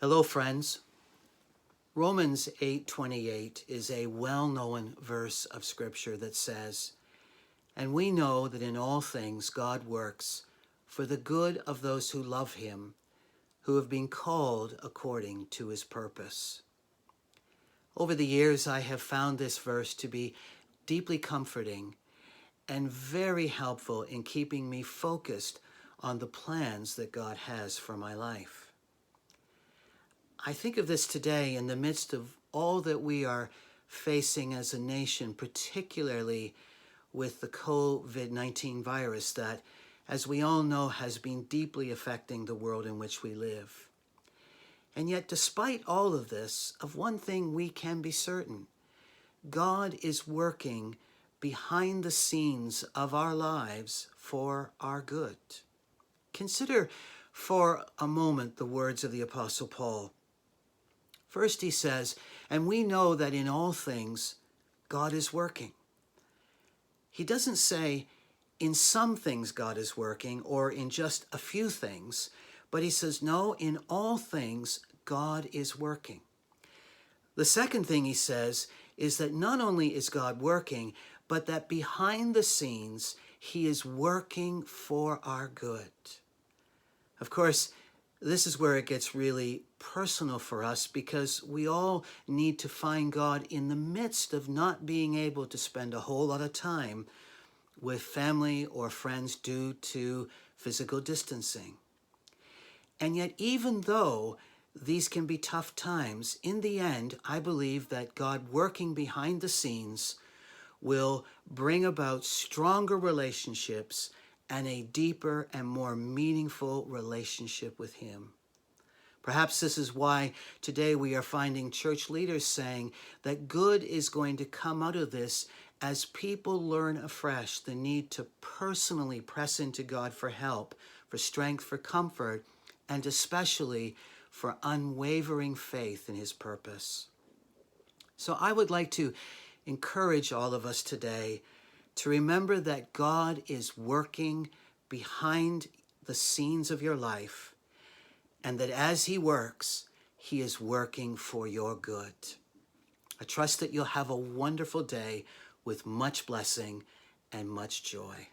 Hello, friends. Romans 8:28 is a well-known verse of Scripture that says, "And we know that in all things God works for the good of those who love him, who have been called according to his purpose." Over the years, I have found this verse to be deeply comforting and very helpful in keeping me focused on the plans that God has for my life. I think of this today in the midst of all that we are facing as a nation, particularly with the COVID-19 virus that, as we all know, has been deeply affecting the world in which we live. And yet, despite all of this, of one thing we can be certain: God is working behind the scenes of our lives for our good. Consider for a moment the words of the Apostle Paul. First, he says, "And we know that in all things God is working." He doesn't say, in some things God is working, or in just a few things, but he says, no, in all things God is working. The second thing he says is that not only is God working, but that behind the scenes, he is working for our good. Of course, this is where it gets really personal for us, because we all need to find God in the midst of not being able to spend a whole lot of time with family or friends due to physical distancing. And yet, even though these can be tough times, in the end, I believe that God working behind the scenes will bring about stronger relationships and a deeper and more meaningful relationship with him. Perhaps this is why today we are finding church leaders saying that good is going to come out of this as people learn afresh the need to personally press into God for help, for strength, for comfort, and especially for unwavering faith in his purpose. So I would like to encourage all of us today to remember that God is working behind the scenes of your life, and that as he works, he is working for your good. I trust that you'll have a wonderful day with much blessing and much joy.